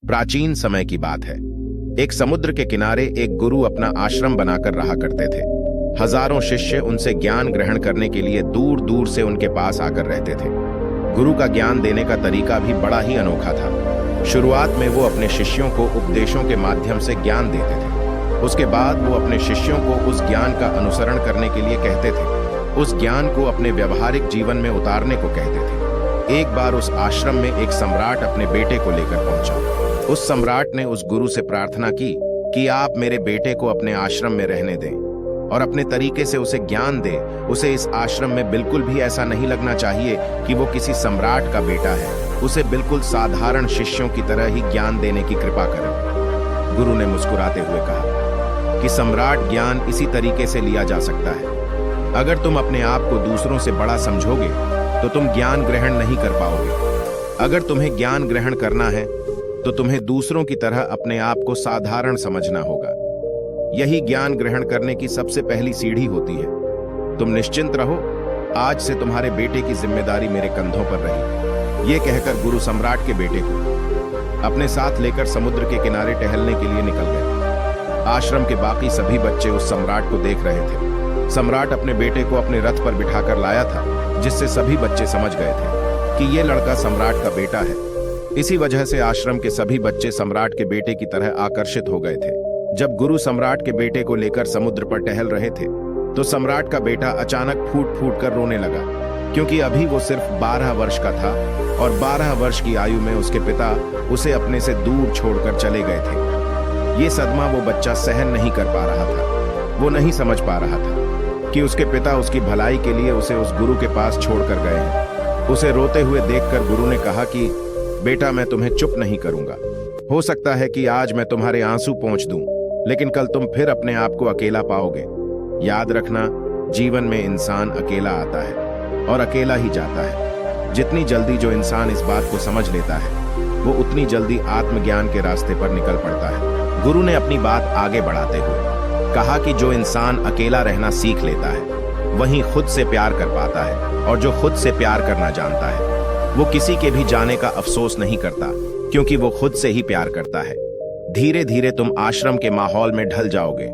प्राचीन समय की बात है। एक समुद्र के किनारे एक गुरु अपना आश्रम बनाकर रहा करते थे। हजारों शिष्य उनसे ज्ञान ग्रहण करने के लिए दूर दूर से उनके पास आकर रहते थे। गुरु का ज्ञान देने का तरीका भी बड़ा ही अनोखा था। शुरुआत में वो अपने शिष्यों को उपदेशों के माध्यम से ज्ञान देते थे। उसके बाद वो अपने शिष्यों को उस ज्ञान का अनुसरण करने के लिए कहते थे। उस ज्ञान को अपने व्यवहारिक जीवन में उतारने को कहते थे। एक बार उस आश्रम में एक सम्राट अपने बेटे को लेकर पहुंचा। उस सम्राट ने उस गुरु से प्रार्थना की कि आप मेरे बेटे को अपने आश्रम में रहने दें और अपने तरीके से उसे ज्ञान दे। उसे इस आश्रम में बिल्कुल भी ऐसा नहीं लगना चाहिए कि वो किसी सम्राट का बेटा है। उसे बिल्कुल साधारण शिष्यों की तरह ही ज्ञान देने की कृपा करें। गुरु ने मुस्कुराते हुए कहा कि सम्राट ज्ञान इसी तरीके से लिया जा सकता है। अगर तुम अपने आप को दूसरों से बड़ा समझोगे तो तुम ज्ञान ग्रहण नहीं कर पाओगे। अगर तुम्हें ज्ञान ग्रहण करना है तो तुम्हें दूसरों की तरह अपने आप को साधारण समझना होगा। यही ज्ञान ग्रहण करने की सबसे पहली सीढ़ी होती है। तुम निश्चिंत रहो, आज से तुम्हारे बेटे की जिम्मेदारी मेरे कंधों पर रही। ये कहकर गुरु सम्राट के बेटे को अपने साथ लेकर समुद्र के किनारे टहलने के लिए निकल गए। आश्रम के बाकी सभी बच्चे उस सम्राट को देख रहे थे। सम्राट अपने बेटे को अपने रथ पर बिठाकर लाया था, जिससे सभी बच्चे समझ गए थे कि ये लड़का सम्राट का बेटा है। इसी वजह से आश्रम के सभी बच्चे सम्राट के बेटे की तरह आकर्षित हो गए थे। जब गुरु सम्राट के बेटे को लेकर समुद्र पर टहल रहे थे तो सम्राट का बेटा अचानक फूट फूट कर रोने लगा, क्योंकि अभी वो सिर्फ 12 वर्ष का था और 12 वर्ष की आयु में उसके पिता उसे अपने से दूर छोड़कर चले गए थे। ये सदमा वो बच्चा सहन नहीं कर पा रहा था। वो नहीं समझ पा रहा था कि उसके पिता उसकी भलाई के लिए उसे उस गुरु के पास छोड़कर गए हैं। उसे रोते हुए देखकर गुरु ने कहा कि बेटा, मैं तुम्हें चुप नहीं करूंगा। हो सकता है कि आज मैं तुम्हारे आंसू पोंछ दूं, लेकिन कल तुम फिर अपने आप को अकेला पाओगे। याद रखना, जीवन में इंसान अकेला आता है और अकेला ही जाता है। जितनी जल्दी जो इंसान इस बात को समझ लेता है, वो उतनी जल्दी आत्मज्ञान के रास्ते पर निकल पड़ता है। गुरु ने अपनी बात आगे बढ़ाते हुए कहा कि जो इंसान अकेला रहना सीख लेता है वही खुद से प्यार कर पाता है, और जो खुद से प्यार करना जानता है वो किसी के भी जाने का अफसोस नहीं करता, क्योंकि वो खुद से ही प्यार करता है। धीरे धीरे तुम आश्रम के माहौल में ढल जाओगे।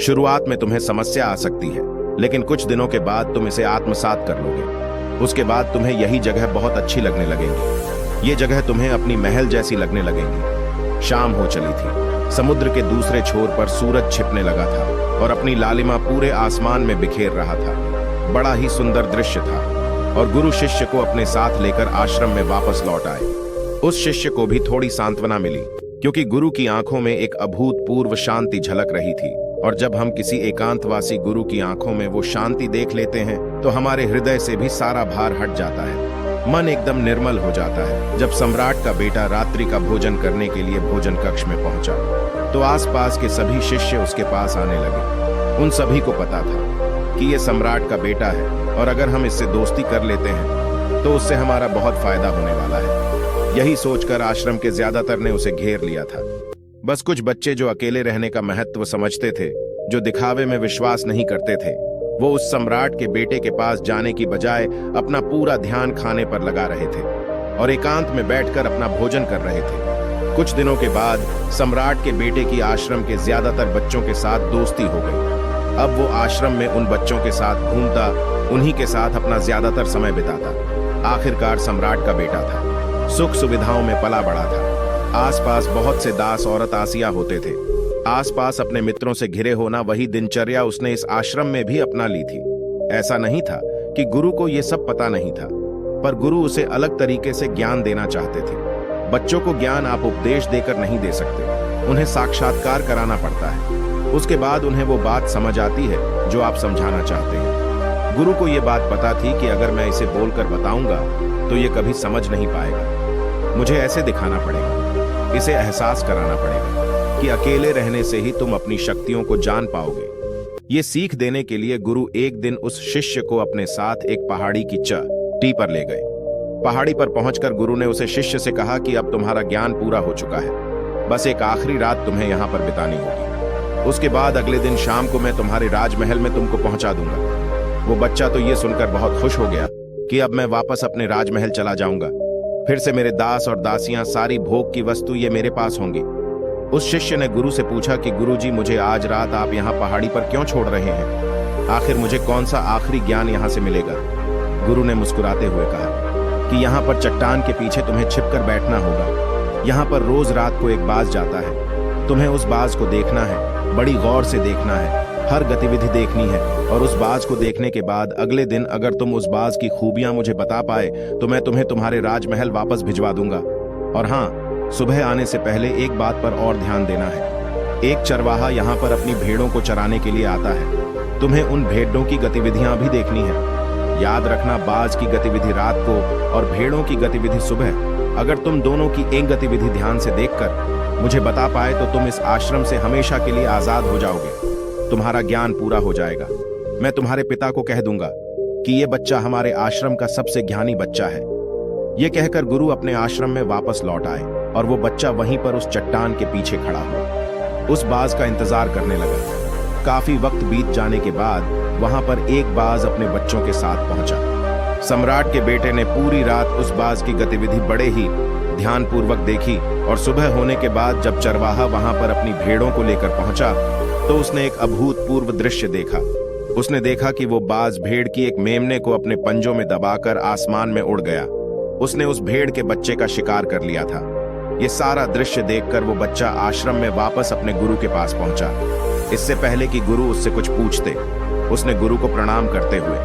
शुरुआत में तुम्हें समस्या आ सकती है, लेकिन कुछ दिनों के बाद तुम इसे आत्मसात कर लोगे। उसके बाद तुम्हें यही जगह बहुत अच्छी लगने लगेगी। ये जगह तुम्हें अपनी महल जैसी लगने लगेगी। शाम हो चली थी। समुद्र के दूसरे छोर पर सूरज छिपने लगा था और अपनी लालिमा पूरे आसमान में बिखेर रहा था। बड़ा ही सुंदर दृश्य था और गुरु शिष्य को अपने साथ लेकर आश्रम में वापस लौट आए। उस शिष्य को भी थोड़ी सांत्वना मिली, क्योंकि गुरु की आंखों में एक अभूतपूर्व शांति झलक रही थी। और जब हम किसी एकांतवासी गुरु की आंखों में वो शांति देख लेते हैं तो हमारे हृदय से भी सारा भार हट जाता है। मन एकदम निर्मल हो जाता है। जब सम्राट का बेटा रात्रि का भोजन करने के लिए भोजन कक्ष में पहुंचा तो आसपास के सभी शिष्य उसके पास आने लगे। उन सभी को पता था कि ये सम्राट का बेटा है और अगर हम इससे दोस्ती कर लेते हैं तो उससे हमारा बहुत फायदा होने वाला है। यही सोचकर आश्रम के ज्यादातर ने उसे घेर लिया था। बस कुछ बच्चे जो अकेले रहने का महत्व समझते थे, जो दिखावे में विश्वास नहीं करते थे, वो उस सम्राट के बेटे के पास जाने की बजाय अपना पूरा ध्यान खाने पर लगा रहे थे और एकांत में बैठकर अपना भोजन कर रहे थे। कुछ दिनों के बाद सम्राट के बेटे की आश्रम के ज्यादातर बच्चों के साथ दोस्ती हो गई। अब वो आश्रम में उन बच्चों के साथ घूमता, उन्हीं के साथ अपना ज्यादातर समय बिताता। आखिरकार सम्राट का बेटा था, सुख सुविधाओं में पला बड़ा था। आसपास बहुत से दास और दासियां होते थे। आसपास अपने मित्रों से घिरे होना वही दिनचर्या उसने इस आश्रम में भी अपना ली थी। ऐसा नहीं था कि गुरु को यह सब पता नहीं था, पर गुरु उसे अलग तरीके से ज्ञान देना चाहते थे। बच्चों को ज्ञान आप उपदेश देकर नहीं दे सकते, उन्हें साक्षात्कार कराना पड़ता है। उसके बाद उन्हें वो बात समझ आती है जो आप समझाना चाहते हैं। गुरु को यह बात पता थी कि अगर मैं इसे बोलकर बताऊंगा तो ये कभी समझ नहीं पाएगा। मुझे ऐसे दिखाना पड़ेगा, इसे एहसास कराना पड़ेगा कि अकेले रहने से ही तुम अपनी शक्तियों को जान पाओगे। ये सीख देने के लिए गुरु एक दिन उस शिष्य को अपने साथ एक पहाड़ी की चोटी पर ले गए। पहाड़ी पर पहुंचकर गुरु ने उसे शिष्य से कहा कि अब तुम्हारा ज्ञान पूरा हो चुका है, बस एक आखिरी रात तुम्हें यहाँ पर बितानी होगी। उसके बाद अगले दिन शाम को मैं तुम्हारे राजमहल में तुमको पहुंचा दूंगा। वो बच्चा तो ये सुनकर बहुत खुश हो गया कि अब मैं वापस अपने राजमहल चला जाऊंगा। फिर से मेरे दास और दासियां, सारी भोग की वस्तु ये मेरे पास होंगी। उस शिष्य ने गुरु से पूछा कि गुरुजी, मुझे आज रात आप यहाँ पहाड़ी पर क्यों छोड़ रहे हैं? आखिर मुझे कौन सा आखिरी ज्ञान यहाँ से मिलेगा? गुरु ने मुस्कुराते हुए कहा कि यहाँ पर चट्टान के पीछे तुम्हें छिपकर बैठना होगा। यहाँ पर रोज रात को एक बाज जाता है, तुम्हें उस बाज को देखना है, बड़ी गौर से देखना है, हर गतिविधि देखनी है, और उस बाज को देखने के बाद अगले दिन अगर तुम उस बाज की खूबियां मुझे बता पाए तो मैं तुम्हें तुम्हारे राजमहल वापस भिजवा दूंगा। और हाँ, सुबह आने से पहले एक बात पर और ध्यान देना है। एक चरवाहा यहाँ पर अपनी भेड़ों को चराने के लिए आता है, तुम्हें उन भेड़ों की गतिविधियां भी देखनी है। याद रखना, बाज की गतिविधि रात को और भेड़ों की गतिविधि सुबह। अगर तुम दोनों की एक गतिविधि ध्यान से देखकर मुझे बता पाए तो तुम इस आश्रम से हमेशा के लिए आजाद हो जाओगे। तुम्हारा ज्ञान पूरा हो जाएगा। मैं तुम्हारे पिता को कह दूंगा कि ये बच्चा हमारे आश्रम का सबसे ज्ञानी बच्चा है। ये कहकर गुरु अपने आश्रम में वापस लौट आए और वो बच्चा वहीं पर उस चट्टान के पीछे खड़ा हुआ, उस बाज का इंतजार करने लगा। काफी वक्त बीत जाने के बाद वहां पर एक बाज अपने बच्चों के साथ पहुंचा। सम्राट के बेटे ने पूरी रात उस बाज की गतिविधि बड़े ही ध्यानपूर्वक देखी और सुबह होने के बाद जब चरवाहा वहां पर अपनी भेड़ों को लेकर पहुंचा तो उसने एक अभूतपूर्व दृश्य देखा। उसने देखा कि वो बाज भेड़ की एक मेमने को अपने पंजों में दबाकर आसमान में उड़ गया। उसने उस भेड़ के बच्चे का शिकार कर लिया था। ये सारा दृश्य देखकर वो बच्चा आश्रम में वापस अपने गुरु के पास पहुंचा। इससे पहले कि गुरु उससे कुछ पूछते, उसने गुरु को प्रणाम करते हुए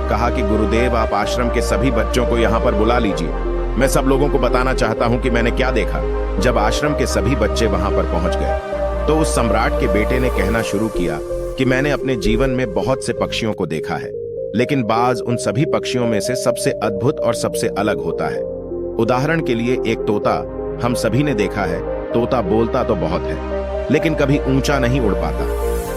कहा कि गुरुदेव, आप आश्रम के सभी बच्चों को यहाँ पर बुला लीजिए। मैं सब लोगों को बताना चाहता हूँ कि मैंने क्या देखा। जब आश्रम के सभी बच्चे वहां पर पहुंच गए तो उस सम्राट के बेटे ने कहना शुरू किया कि मैंने अपने जीवन में बहुत से पक्षियों को देखा है, लेकिन बाज उन सभी पक्षियों में से सबसे अद्भुत और सबसे अलग होता है। उदाहरण के लिए एक तोता हम सभी ने देखा है। तोता बोलता तो बहुत है लेकिन कभी ऊंचा नहीं उड़ पाता,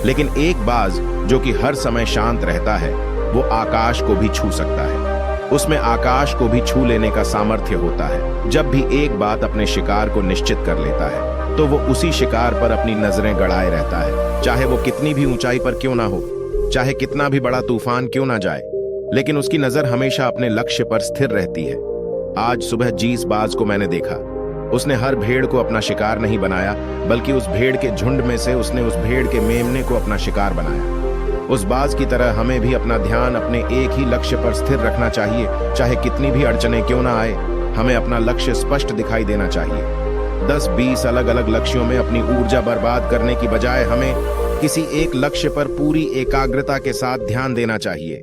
लेकिन एक बाज जो कि हर समय शांत रहता है वो आकाश को भी छू सकता है। उसमें आकाश को भी छू लेने का सामर्थ्य होता है। जब भी एक बात अपने शिकार को निश्चित कर लेता है तो वो उसी शिकार पर अपनी नजरें गड़ाए रहता है, चाहे वो कितनी भी ऊंचाई पर क्यों ना हो, चाहे कितना भी बड़ा तूफान क्यों ना जाए, लेकिन उसकी नजर हमेशा अपने लक्ष्य पर स्थिर रहती है। आज सुबह जिस बाज को मैंने देखा, उसने हर भेड़ को अपना शिकार नहीं बनाया, बल्कि उस भेड़ के झुंड में से उसने उस भेड़ के मेमने को अपना शिकार बनाया। उस बाज की तरह हमें भी अपना ध्यान अपने एक ही लक्ष्य पर स्थिर रखना चाहिए। चाहे कितनी भी अड़चनें क्यों ना आए, हमें अपना लक्ष्य स्पष्ट दिखाई देना चाहिए। 10-20 अलग अलग लक्ष्यों में अपनी ऊर्जा बर्बाद करने की बजाय हमें किसी एक लक्ष्य पर पूरी एकाग्रता के साथ ध्यान देना चाहिए।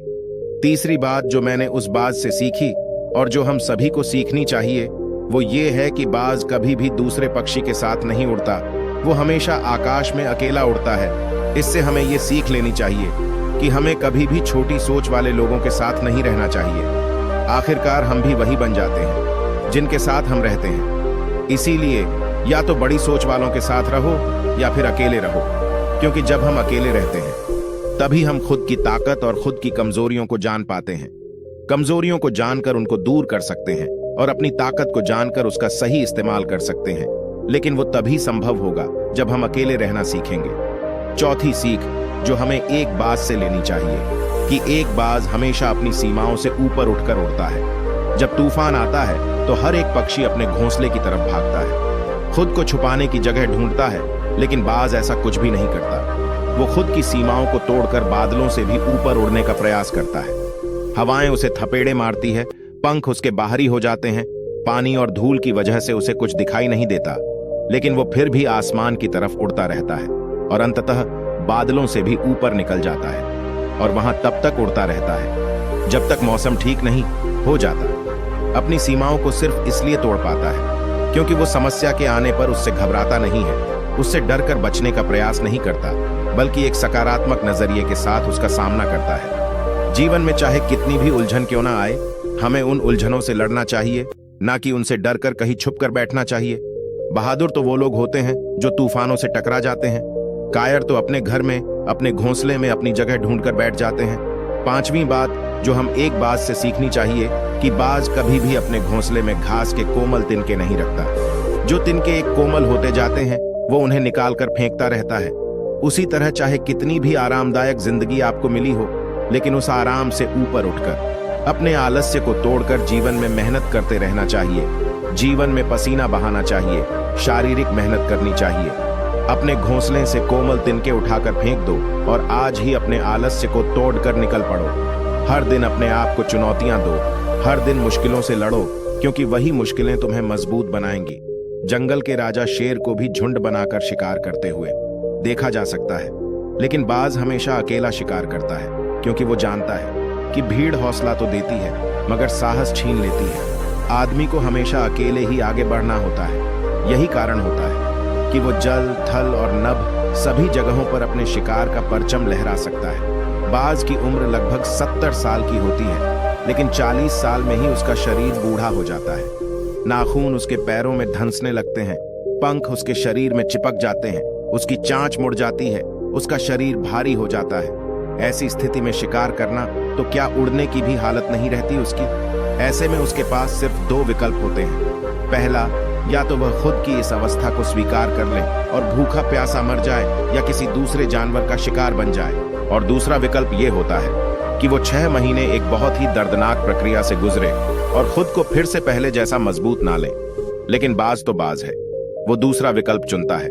तीसरी बात जो मैंने उस बाज से सीखी और जो हम सभी को सीखनी चाहिए वो ये है कि बाज कभी भी दूसरे पक्षी के साथ नहीं उड़ता, वो हमेशा आकाश में अकेला उड़ता है। इससे हमें ये सीख लेनी चाहिए कि हमें कभी भी छोटी सोच वाले लोगों के साथ नहीं रहना चाहिए। आखिरकार हम भी वही बन जाते हैं जिनके साथ हम रहते हैं। इसीलिए या तो बड़ी सोच वालों के साथ रहो या फिर अकेले रहो, क्योंकि जब हम अकेले रहते हैं तभी हम खुद की ताकत और खुद की कमजोरियों को जान पाते हैं। कमजोरियों को जानकर उनको दूर कर सकते हैं और अपनी ताकत को जानकर उसका सही इस्तेमाल कर सकते हैं, लेकिन वो तभी संभव होगा जब हम अकेले रहना सीखेंगे। चौथी सीख जो हमें एक बाज से लेनी चाहिए कि एक बाज हमेशा अपनी सीमाओं से ऊपर उठकर उड़ता है। जब तूफान आता है तो हर एक पक्षी अपने घोंसले की तरफ भागता है, खुद को छुपाने की जगह ढूंढता है, लेकिन बाज ऐसा कुछ भी नहीं करता। वो खुद की सीमाओं को तोड़कर बादलों से भी ऊपर उड़ने का प्रयास करता है। हवाएं उसे थपेड़े मारती है, पंख उसके बाहरी हो जाते हैं, पानी और धूल की वजह से उसे कुछ दिखाई नहीं देता, लेकिन वो फिर भी आसमान की तरफ उड़ता रहता है और अंततः बादलों से भी ऊपर निकल जाता है और वहां तब तक उड़ता रहता है जब तक मौसम ठीक नहीं हो जाता। अपनी सीमाओं को सिर्फ इसलिए तोड़ पाता है क्योंकि वो समस्या के आने पर उससे घबराता नहीं है, उससे डर कर बचने का प्रयास नहीं करता, बल्कि एक सकारात्मक नजरिए के साथ उसका सामना करता है। जीवन में चाहे कितनी भी उलझन क्यों ना आए, हमें उन उलझनों से लड़ना चाहिए, ना कि उनसे डर कर कहीं छुप कर बैठना चाहिए। बहादुर तो वो लोग होते हैं जो तूफानों से टकरा जाते हैं। कायर तो अपने घर में, अपने घोंसले में अपनी जगह ढूंढकर बैठ जाते हैं। पांचवी बात जो हम एक बाज से सीखनी चाहिए कि बाज कभी भी अपने घोंसले में घास के कोमल तिनके नहीं रखता। जो तिनके एक कोमल होते जाते हैं वो उन्हें निकालकर फेंकता रहता है। उसी तरह चाहे कितनी भी आरामदायक जिंदगी आपको मिली हो, लेकिन उस आराम से ऊपर उठकर अपने आलस्य को तोड़कर जीवन में मेहनत करते रहना चाहिए। जीवन में पसीना बहाना चाहिए, शारीरिक मेहनत करनी चाहिए। अपने घोंसले से कोमल तिनके उठाकर फेंक दो और आज ही अपने आलस्य को तोड़कर निकल पड़ो। हर दिन अपने आप को चुनौतियां दो, हर दिन मुश्किलों से लड़ो, क्योंकि वही मुश्किलें तुम्हें मजबूत बनाएंगी। जंगल के राजा शेर को भी झुंड बनाकर शिकार करते हुए देखा जा सकता है, लेकिन बाज हमेशा अकेला शिकार करता है, क्योंकि वो जानता है कि भीड़ हौसला तो देती है मगर साहस छीन लेती है। आदमी को हमेशा अकेले ही आगे बढ़ना होता है। यही कारण होता है कि वो जल, थल और नभ सभी जगहों पर अपने शिकार का परचम लहरा सकता है। बाज की उम्र लगभग 70 साल की होती है, लेकिन 40 साल में ही उसका शरीर बूढ़ा हो जाता है। नाखून उसके पैरों में धंसने लगते हैं, पंख उसके शरीर में चिपक जाते हैं, उसकी चांच मुड़ जाती है, उसका शरीर भारी हो जाता है। ऐसी स्थिति में शिकार करना तो क्या उड़ने की भी हालत नहीं रहती उसकी। ऐसे में उसके पास सिर्फ 2 विकल्प होते हैं। पहला, या तो वह खुद की इस अवस्था को स्वीकार कर ले और भूखा प्यासा मर जाए या किसी दूसरे जानवर का शिकार बन जाए, और दूसरा विकल्प ये होता है कि वो 6 महीने एक बहुत ही दर्दनाक प्रक्रिया से गुजरे और खुद को फिर से पहले जैसा मजबूत ना ले। लेकिन बाज तो बाज है, वो दूसरा विकल्प चुनता है।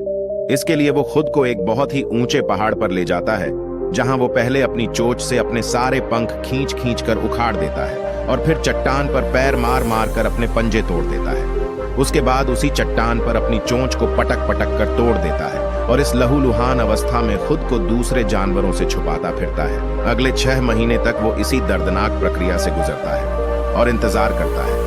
इसके लिए वो खुद को एक बहुत ही ऊंचे पहाड़ पर ले जाता है, जहां वो पहले अपनी चोंच से अपने सारे पंख खींच खींच कर उखाड़ देता है और फिर चट्टान पर पैर मार मार कर अपने पंजे तोड़ देता है। उसके बाद उसी चट्टान पर अपनी चोंच को पटक पटक कर तोड़ देता है और इस लहूलुहान अवस्था में खुद को दूसरे जानवरों से छुपाता फिरता है। अगले 6 महीने तक वो इसी दर्दनाक प्रक्रिया से गुजरता है और इंतजार करता है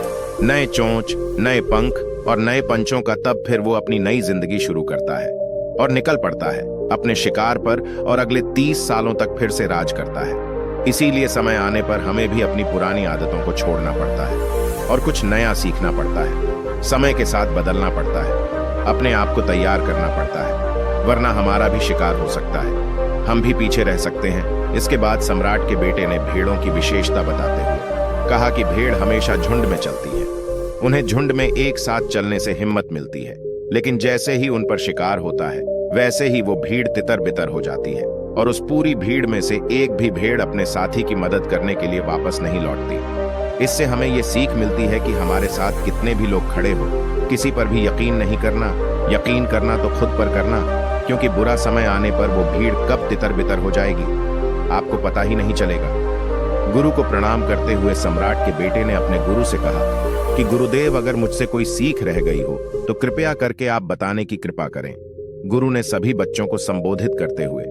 नए चोंच, नए पंख और नए पंचों का। तब फिर वो अपनी नई जिंदगी शुरू करता है और निकल पड़ता है अपने शिकार पर और अगले 30 सालों तक फिर से राज करता है। इसीलिए समय आने पर हमें भी अपनी पुरानी आदतों को छोड़ना पड़ता है और कुछ नया सीखना पड़ता है। समय के साथ बदलना पड़ता है, अपने आप को तैयार करना पड़ता है, वरना हमारा भी शिकार हो सकता है, हम भी पीछे रह सकते हैं। इसके बाद सम्राट के बेटे ने भेड़ों की विशेषता बताते हुए कहा कि भेड़ हमेशा झुंड में चलती है। उन्हें झुंड में एक साथ चलने से हिम्मत मिलती है, लेकिन जैसे ही उन पर शिकार होता है वैसे ही वो भीड़ तितर बितर हो जाती है और उस पूरी भीड़ में से एक भी भेड़ अपने साथी की मदद करने के लिए वापस नहीं लौटती। इससे हमें ये सीख मिलती है कि हमारे साथ कितने भी लोग खड़े हो, किसी पर भी यकीन नहीं करना। यकीन करना तो खुद पर करना, क्योंकि बुरा समय आने पर वो भीड़ कब तितर बितर हो जाएगी आपको पता ही नहीं चलेगा। गुरु को प्रणाम करते हुए सम्राट के बेटे ने अपने गुरु से कहा कि गुरुदेव, अगर मुझसे कोई सीख रह गई हो तो कृपया करके आप बताने की कृपा करें। गुरु ने सभी बच्चों को संबोधित करते हुए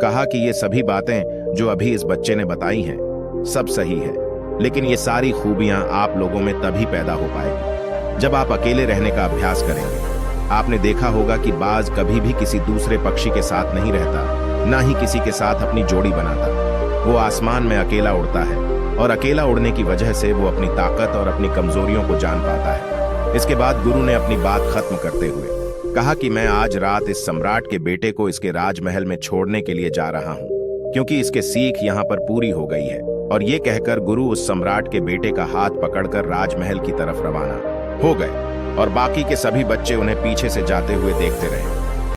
कहा कि ये सभी बातें जो अभी इस बच्चे ने बताई हैं सब सही है, लेकिन ये सारी खूबियां आप लोगों में तभी पैदा हो पाएगी जब आप अकेले रहने का अभ्यास करेंगे। आपने देखा होगा कि बाज कभी भी किसी दूसरे पक्षी के साथ नहीं रहता, ना ही किसी के साथ अपनी जोड़ी बनाता। वो आसमान में अकेला उड़ता है और अकेला उड़ने की वजह से वो अपनी ताकत और अपनी कमजोरियों को जान पाता है। इसके बाद गुरु ने अपनी बात खत्म करते हुए कहा कि मैं आज रात इस सम्राट के बेटे को इसके राजमहल में छोड़ने के लिए जा रहा हूँ, क्योंकि इसके सीख यहाँ पर पूरी हो गई है। और ये कहकर गुरु उस सम्राट के बेटे का हाथ पकड़कर राजमहल की तरफ रवाना हो गए और बाकी के सभी बच्चे उन्हें पीछे से जाते हुए देखते रहे।